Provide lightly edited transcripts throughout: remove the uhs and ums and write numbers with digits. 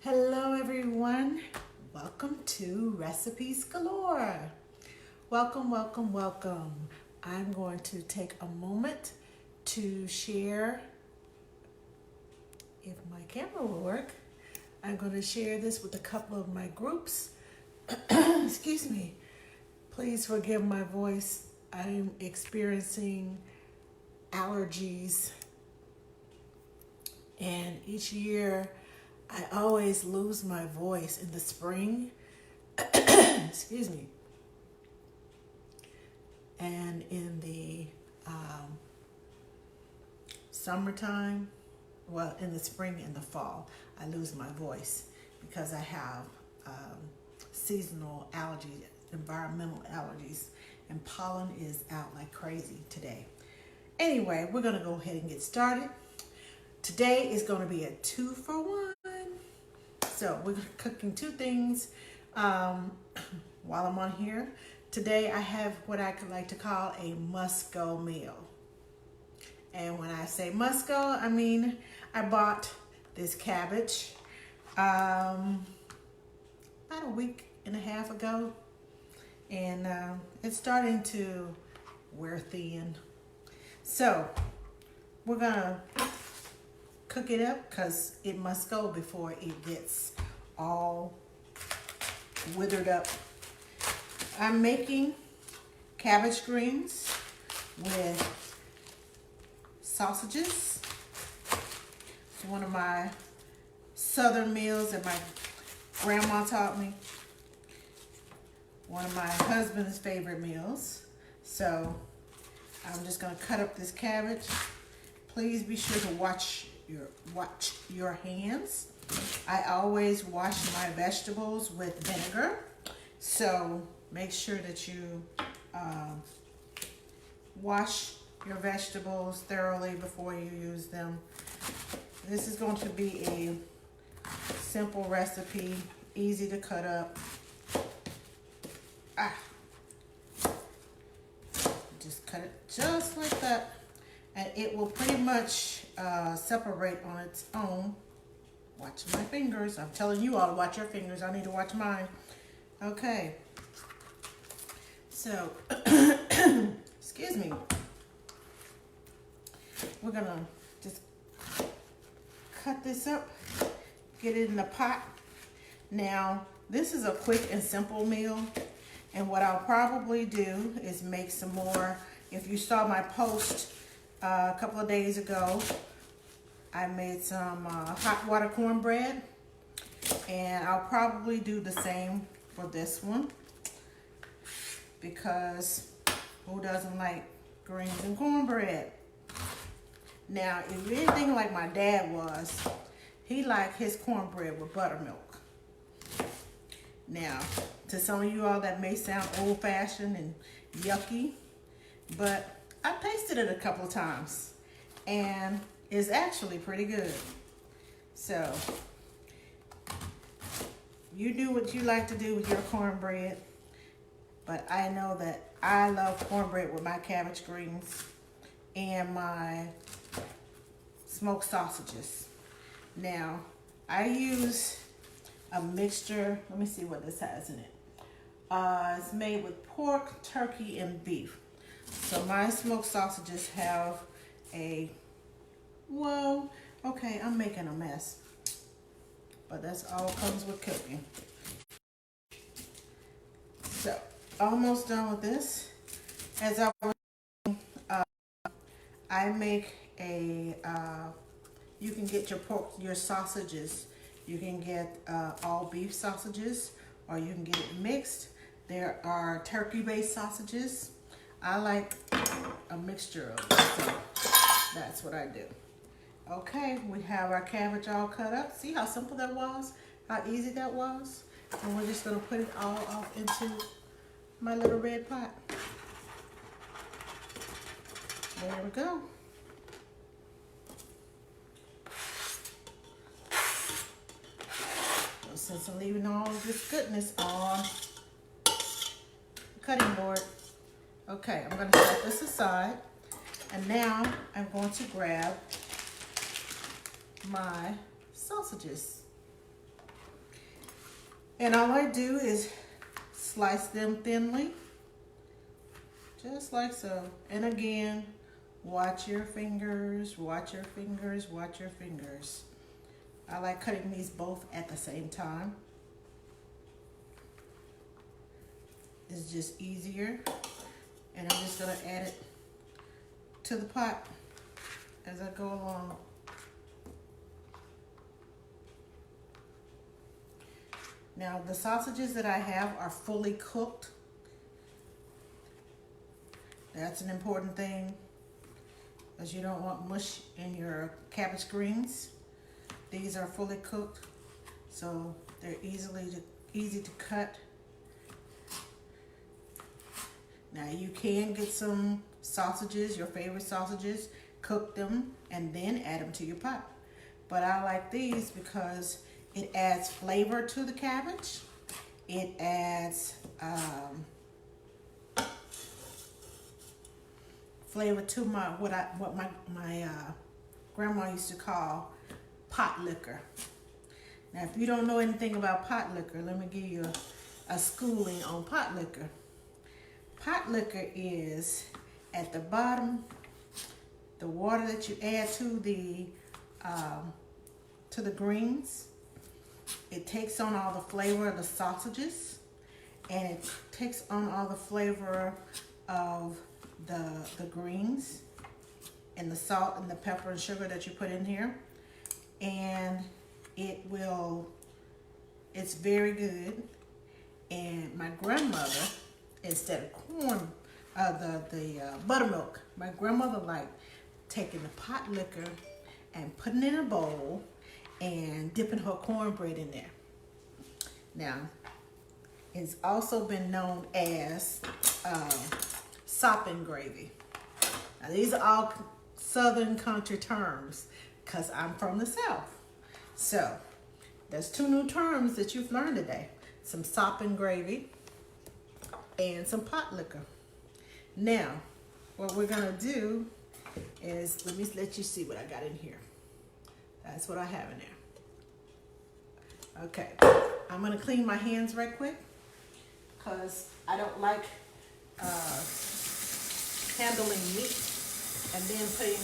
Hello everyone, welcome to Recipes Galore. Welcome, welcome, welcome. I'm going to take a moment to share, if my camera will work, I'm going to share this with a couple of my groups. Excuse me. Please forgive my voice. I'm experiencing allergies, and each year I always lose my voice in the spring. Excuse me. And in the summertime, well, in the spring and the fall, I lose my voice because I have seasonal allergies, environmental allergies, and pollen is out like crazy today. Anyway, we're going to go ahead and get started. Today is going to be a 2-for-1. So we're cooking two things while I'm on here. Today I have what I could like to call a must-go meal. And when I say must-go, I mean I bought this cabbage about a week and a half ago. And it's starting to wear thin. So we're going to cook it up because it must go before it gets all withered up. I'm making cabbage greens with sausages. It's one of my southern meals that my grandma taught me. One of my husband's favorite meals. So I'm just going to cut up this cabbage. Please be sure to watch your hands. I always wash my vegetables with vinegar, so make sure that you wash your vegetables thoroughly before you use them. This is going to be a simple recipe, easy to cut up. Just cut it just like that. And it will pretty much separate on its own. Watch my fingers. I'm telling you all to watch your fingers. I need to watch mine. Okay. So, excuse me. We're going to just cut this up. Get it in the pot. Now, this is a quick and simple meal. And what I'll probably do is make some more. If you saw my post a couple of days ago, I made some hot water cornbread, and I'll probably do the same for this one because who doesn't like greens and cornbread? Now, if you're anything like my dad was, he liked his cornbread with buttermilk. Now, to some of you all that may sound old-fashioned and yucky, but I tasted it a couple of times, and it's actually pretty good. So, you do what you like to do with your cornbread, but I know that I love cornbread with my cabbage greens and my smoked sausages. Now, I use a mixture. Let me see what this has in it. It's made with pork, turkey, and beef. So my smoked sausages have whoa, okay, I'm making a mess. But that's all comes with cooking. So, almost done with this. As I make you can get your sausages. You can get all beef sausages, or you can get it mixed. There are turkey-based sausages. I like a mixture of them, so that's what I do. Okay, we have our cabbage all cut up. See how simple that was? How easy that was? And we're just gonna put it all off into my little red pot. There we go. So since I'm leaving all of this goodness on the cutting board, okay, I'm going to set this aside, and now I'm going to grab my sausages. And all I do is slice them thinly, just like so. And again, watch your fingers, watch your fingers, watch your fingers. I like cutting these both at the same time. It's just easier. And I'm just gonna add it to the pot as I go along. Now the sausages that I have are fully cooked. That's an important thing, because you don't want mush in your cabbage greens. These are fully cooked, so they're easy to cut. Now you can get some sausages, your favorite sausages, cook them, and then add them to your pot. But I like these because it adds flavor to the cabbage. It adds flavor to what my grandma used to call pot liquor. Now, if you don't know anything about pot liquor, let me give you a schooling on pot liquor. Pot liquor is at the bottom, the water that you add to the greens. It takes on all the flavor of the sausages, and it takes on all the flavor of the greens and the salt and the pepper and sugar that you put in here. And it's very good. And my grandmother, instead of corn, the buttermilk, my grandmother liked taking the pot liquor and putting it in a bowl and dipping her cornbread in there. Now, it's also been known as sopping gravy. Now, these are all Southern country terms because I'm from the South. So, there's two new terms that you've learned today. Some sopping gravy and some pot liquor. Now, what we're gonna do is, let you see what I got in here. That's what I have in there. Okay, I'm gonna clean my hands right quick because I don't like handling meat and then putting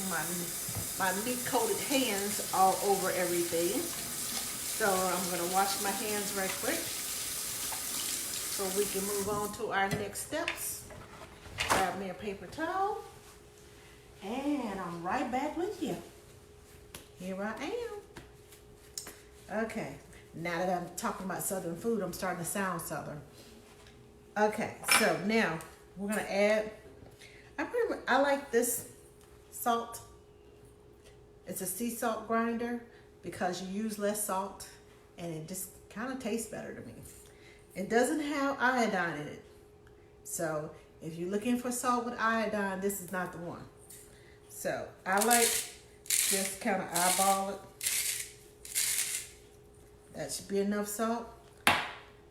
my meat-coated hands all over everything. So I'm gonna wash my hands right quick so we can move on to our next steps. Grab me a paper towel, and I'm right back with you. Here I am. Okay, now that I'm talking about Southern food, I'm starting to sound Southern. Okay, so now we're gonna add, I like this salt. It's a sea salt grinder because you use less salt and it just kind of tastes better to me. It doesn't have iodine in it. So if you're looking for salt with iodine, this is not the one. So I like just kind of eyeball it. That should be enough salt.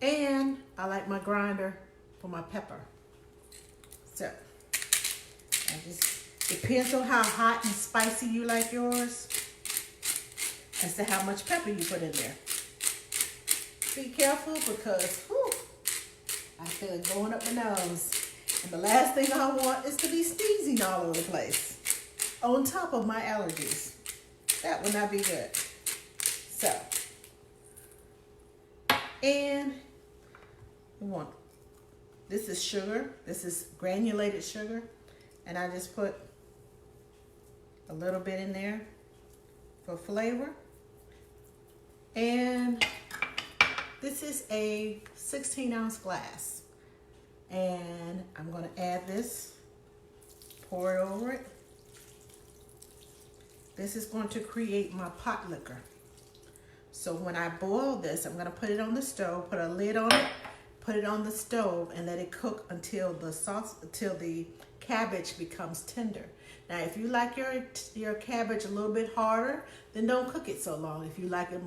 And I like my grinder for my pepper. So I just depends on how hot and spicy you like yours as to how much pepper you put in there. Be careful because I feel it going up my nose. And the last thing I want is to be sneezing all over the place on top of my allergies. That would not be good. So, and this is sugar. This is granulated sugar. And I just put a little bit in there for flavor. And this is a 16-ounce glass. And I'm going to add this, pour it over it. This is going to create my pot liquor. So when I boil this, I'm going to put it on the stove, put a lid on it, put it on the stove, and let it cook until the cabbage becomes tender. Now, if you like your cabbage a little bit harder, then don't cook it so long. If you like it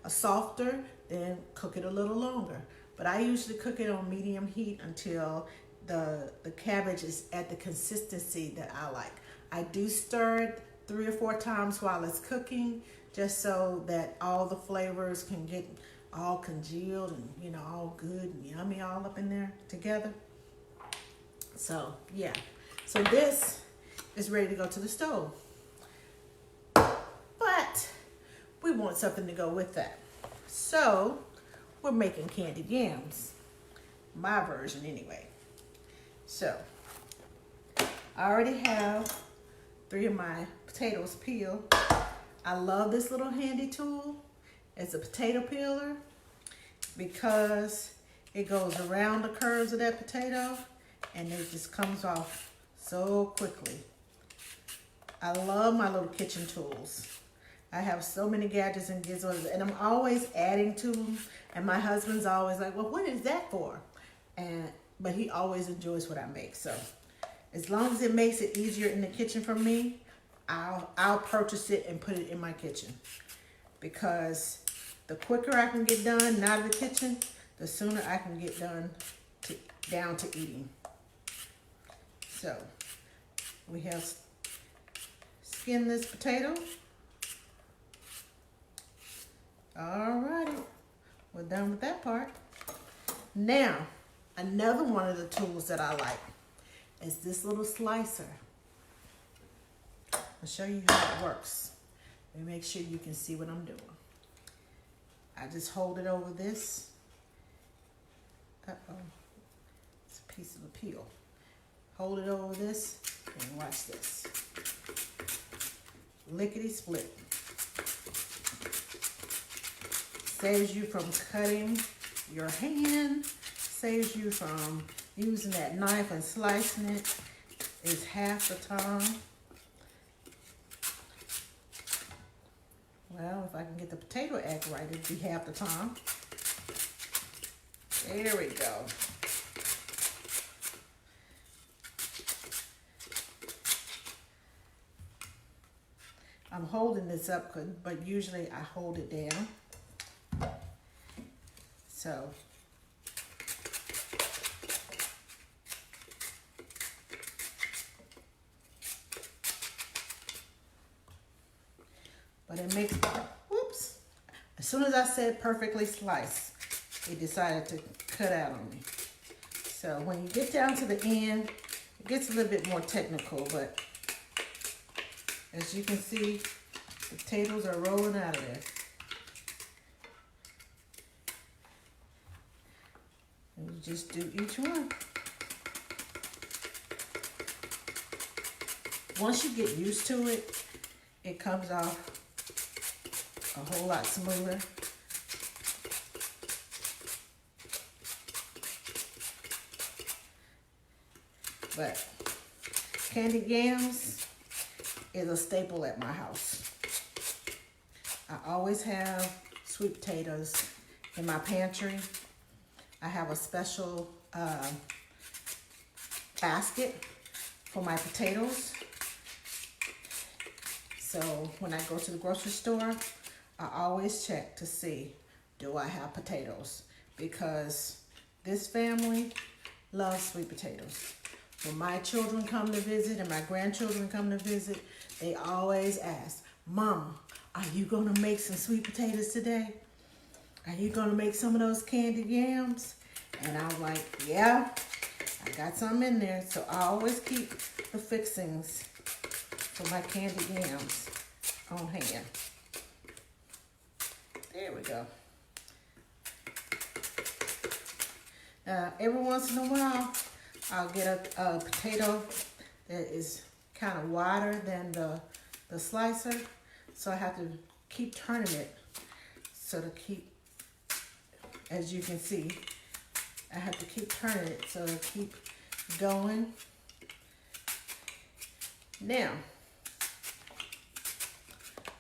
softer, then cook it a little longer. But I usually cook it on medium heat until the cabbage is at the consistency that I like. I do stir it 3 or 4 times while it's cooking, just so that all the flavors can get all congealed and, you know, all good and yummy all up in there together. So, yeah. So this is ready to go to the stove. But we want something to go with that. So, we're making candied yams. My version anyway. So, I already have 3 of my potatoes peeled. I love this little handy tool. It's a potato peeler because it goes around the curves of that potato and it just comes off so quickly. I love my little kitchen tools. I have so many gadgets and gizmos, and I'm always adding to them. And my husband's always like, well, what is that for? But he always enjoys what I make. So as long as it makes it easier in the kitchen for me, I'll purchase it and put it in my kitchen. Because the quicker I can get done out of the kitchen, the sooner I can get down to eating. So we have skinned this potato. Alrighty, we're done with that part. Now, another one of the tools that I like is this little slicer. I'll show you how it works. Let me make sure you can see what I'm doing. I just hold it over this. Uh-oh, it's a piece of a peel. Hold it over this and watch this. Lickety split. Saves you from cutting your hand, saves you from using that knife and slicing it. Is half the time. Well, if I can get the potato act right, it'd be half the time. There we go. I'm holding this up, but usually I hold it down. So, but it makes, whoops. As soon as I said perfectly sliced, it decided to cut out on me. So when you get down to the end, it gets a little bit more technical, but as you can see, the potatoes are rolling out of there. And you just do each one. Once you get used to it, it comes off a whole lot smoother. But candied yams is a staple at my house. I always have sweet potatoes in my pantry. I have a special basket for my potatoes. So when I go to the grocery store, I always check to see, do I have potatoes? Because this family loves sweet potatoes. When my children come to visit and my grandchildren come to visit, they always ask, Mama, are you gonna make some sweet potatoes today? Are you gonna make some of those candied yams? And I'm like, yeah, I got some in there. So I always keep the fixings for my candied yams on hand. There we go. Every once in a while, I'll get a potato that is kind of wider than the slicer. So I have to keep turning it. So to keep, as you can see, I have to keep turning it so to keep going. Now,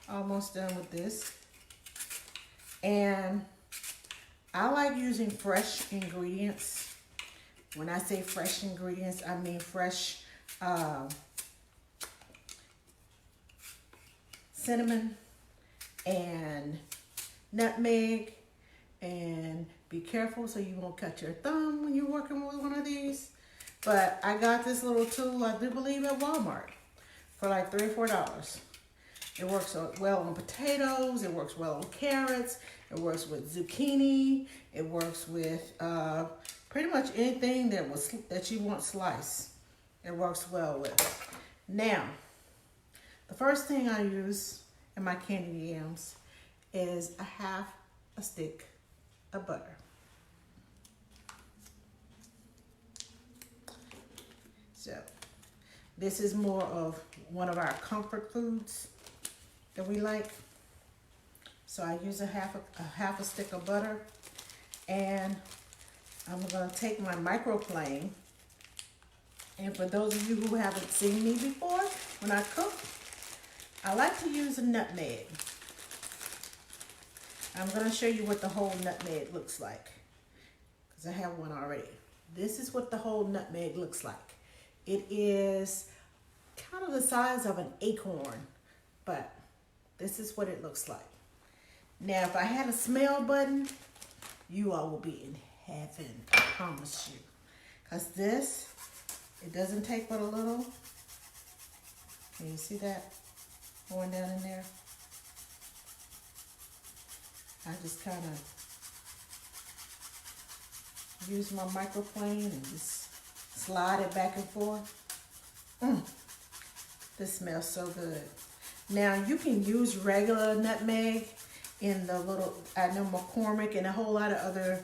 almost done with this. And I like using fresh ingredients. When I say fresh ingredients, I mean fresh cinnamon and nutmeg, and be careful so you won't cut your thumb when you're working with one of these. But I got this little tool, I do believe, at Walmart for like $3 or $4. It works well on potatoes. It works well on carrots. It works with zucchini. It works with pretty much anything that you want sliced. It works well with. Now, the first thing I use in my candied yams is a half a stick of butter. So, this is more of one of our comfort foods that we like. So I use a half a stick of butter, and I'm gonna take my microplane. And for those of you who haven't seen me before, when I cook, I like to use a nutmeg. I'm gonna show you what the whole nutmeg looks like, because I have one already. This is what the whole nutmeg looks like. It is kind of the size of an acorn, but this is what it looks like. Now, if I had a smell button, you all will be in heaven, I promise you. Because this, it doesn't take but a little. Can you see that going down in there? I just kind of use my microplane and just slide it back and forth. This smells so good. Now, you can use regular nutmeg in the little, I know McCormick and a whole lot of other,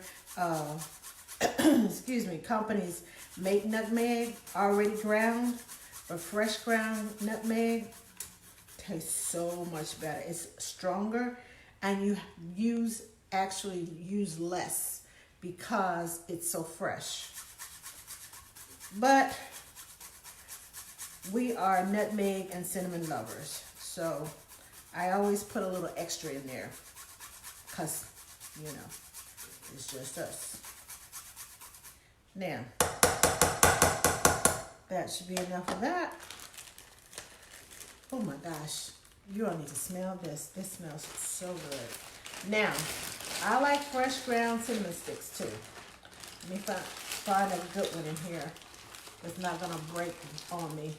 excuse me, companies make nutmeg already ground, but fresh ground nutmeg tastes so much better. It's stronger, and you actually use less because it's so fresh. But we are nutmeg and cinnamon lovers, so I always put a little extra in there because, you know, it's just us. Now, that should be enough of that. Oh my gosh, you all need to smell this. This smells so good. Now, I like fresh ground cinnamon sticks too. Let me find a good one in here that's not gonna break on me.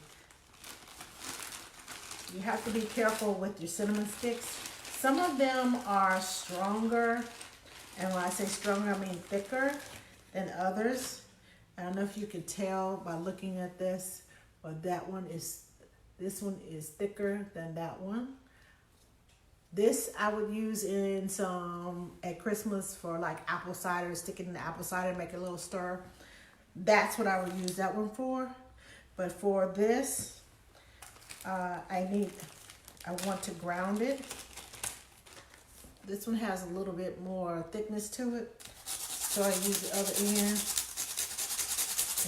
You have to be careful with your cinnamon sticks. Some of them are stronger, and when I say stronger, I mean thicker than others. I don't know if you can tell by looking at this, but this one is thicker than that one. This I would use in at Christmas for like apple cider, stick it in the apple cider, make a little stir. That's what I would use that one for. But for this, I want to ground it. This one has a little bit more thickness to it. So I use the other end,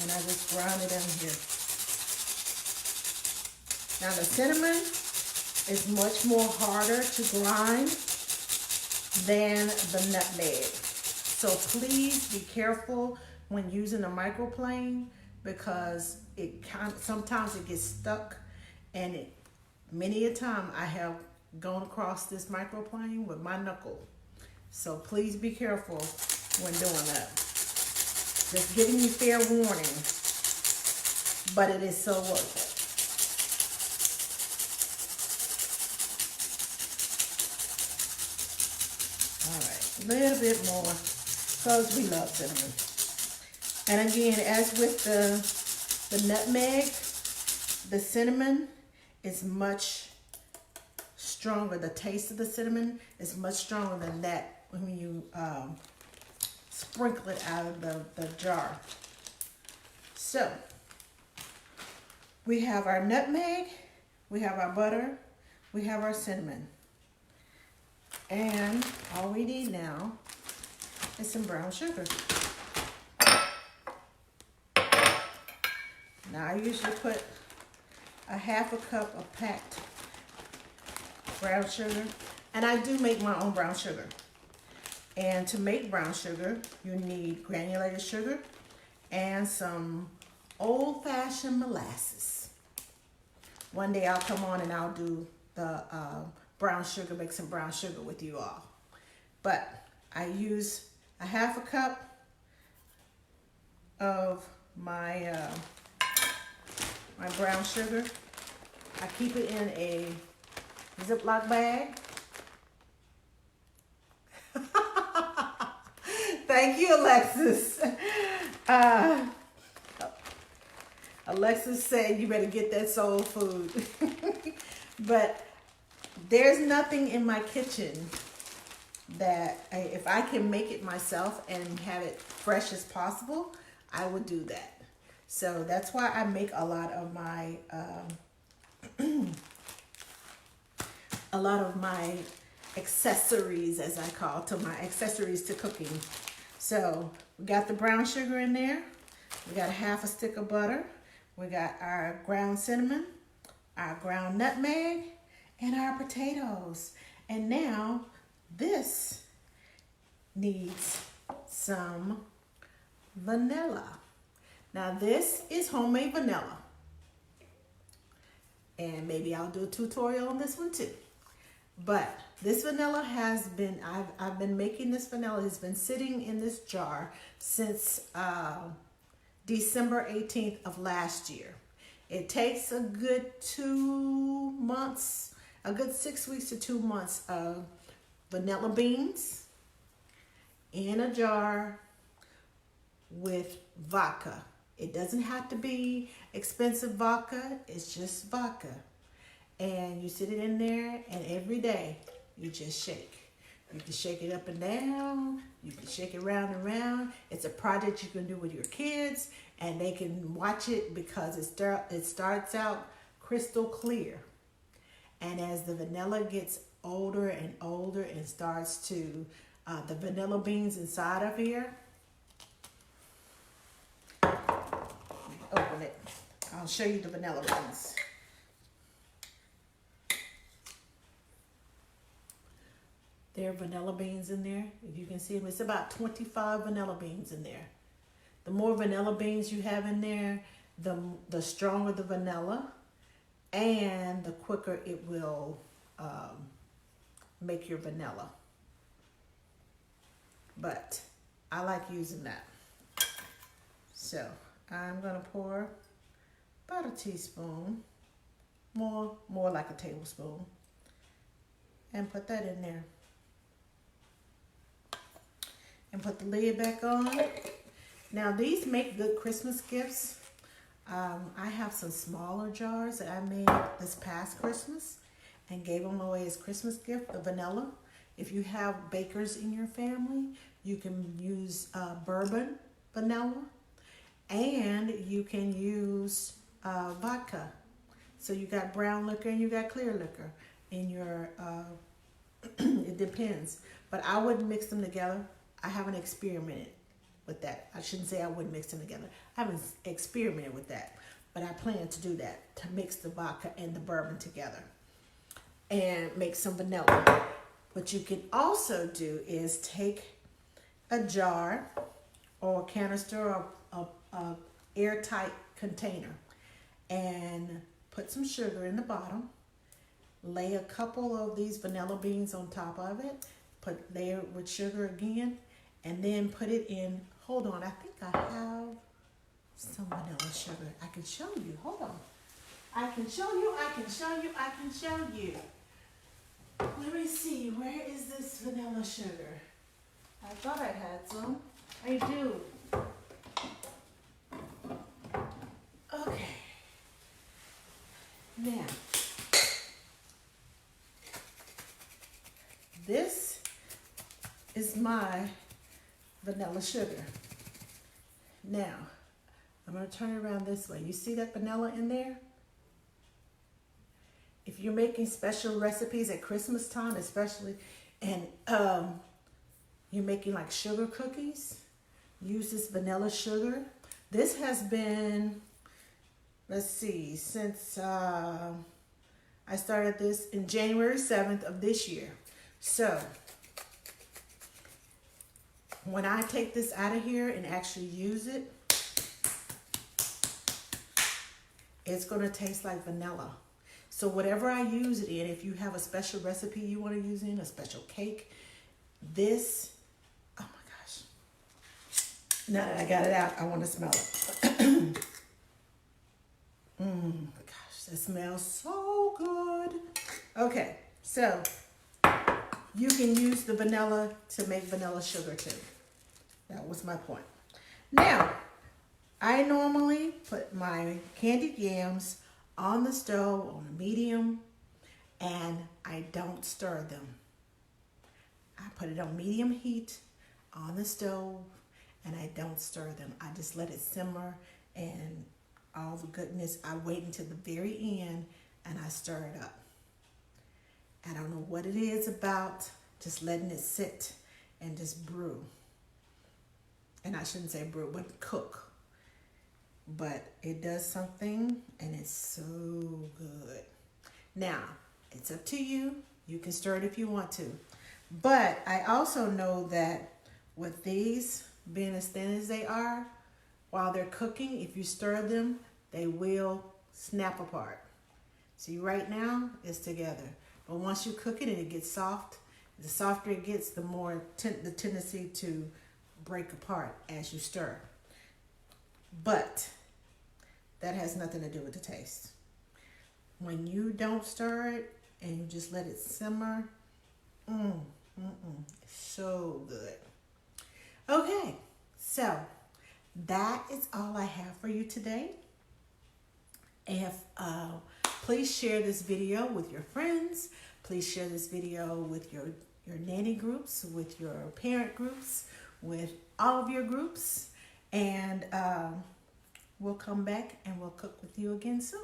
and I just ground it in here. Now the cinnamon is much more harder to grind than the nutmeg. So please be careful when using a microplane, because sometimes it gets stuck, and many a time I have gone across this microplane with my knuckle. So please be careful when doing that. Just giving you fair warning, but it is so worth it. All right, a little bit more, because we love cinnamon. And again, as with the nutmeg, the cinnamon is much stronger. The taste of the cinnamon is much stronger than that when you sprinkle it out of the jar. So, we have our nutmeg, we have our butter, we have our cinnamon. And all we need now is some brown sugar. Now, I usually put a half a cup of packed brown sugar, and I do make my own brown sugar. And to make brown sugar, you need granulated sugar and some old-fashioned molasses. One day I'll come on and I'll do the brown sugar, make some brown sugar with you all. But I use a half a cup of my my brown sugar. I keep it in a Ziploc bag. Thank you, Alexis. Uh, Alexis said you better get that soul food. But there's nothing in my kitchen that if I can make it myself and have it fresh as possible, I would do that. So that's why I make a lot of my accessories, as I call to my accessories to cooking. So we got the brown sugar in there. We got half a stick of butter. We got our ground cinnamon, our ground nutmeg, and our potatoes. And now this needs some vanilla. Now this is homemade vanilla. And maybe I'll do a tutorial on this one too. But this vanilla has been, I've been making this vanilla. It's been sitting in this jar since December 18th of last year. It takes a good 2 months, a good 6 weeks to 2 months of vanilla beans in a jar with vodka. It doesn't have to be expensive vodka. It's just vodka. And you sit it in there, and every day you just shake. You can shake it up and down. You can shake it round and round. It's a project you can do with your kids, and they can watch it because it starts out crystal clear. And as the vanilla gets older and older and starts to, the vanilla beans inside of here, open it. I'll show you the vanilla beans. There are vanilla beans in there. If you can see them, it's about 25 vanilla beans in there. The more vanilla beans you have in there, the stronger the vanilla, and the quicker it will make your vanilla. But I like using that. So I'm gonna pour about a teaspoon, more like a tablespoon, and put that in there. And put the lid back on. Now these make good Christmas gifts. I have some smaller jars that I made this past Christmas and gave them away as Christmas gift, the vanilla. If you have bakers in your family, you can use bourbon vanilla, and you can use vodka. So you got brown liquor and you got clear liquor in your, it depends. But I wouldn't mix them together. I haven't experimented with that. I shouldn't say I wouldn't mix them together. I haven't experimented with that, but I plan to do that, to mix the vodka and the bourbon together and make some vanilla. What you can also do is take a jar or a canister or a airtight container and put some sugar in the bottom, lay a couple of these vanilla beans on top of it, layer it with sugar again, and then put it in. Hold on, I think I have some vanilla sugar. I can show you. Hold on. I can show you. Let me see. Where is this vanilla sugar? I thought I had some. I do. Okay. Now, this is my vanilla sugar. Now, I'm going to turn it around this way. You see that vanilla in there? If you're making special recipes at Christmas time, especially, and you're making like sugar cookies, use this vanilla sugar. This has been, let's see, since I started this in January 7th of this year. So when I take this out of here and actually use it, it's going to taste like vanilla. So whatever I use it in, if you have a special recipe you want to use in, a special cake, this, oh my gosh. Now that I got it out, I want to smell it. Gosh, that smells so good. Okay, So you can use the vanilla to make vanilla sugar too. That was my point. Now, I normally put my candied yams on the stove on a medium, and I don't stir them. I put it on medium heat on the stove, and I don't stir them. I just let it simmer, and all the goodness, I wait until the very end and I stir it up. I don't know what it is about just letting it sit and just brew. And I shouldn't say brew, but cook. But it does something, and it's so good. Now, it's up to you. You can stir it if you want to. But I also know that with these being as thin as they are, while they're cooking, if you stir them, they will snap apart. See, right now, it's together. But once you cook it and it gets soft, the softer it gets, the more the tendency to break apart as you stir. But that has nothing to do with the taste. When you don't stir it and you just let it simmer, it's so good. Okay, so that is all I have for you today. If please share this video with your friends. Please share this video with your nanny groups, with your parent groups, with all of your groups. And we'll come back and we'll cook with you again soon.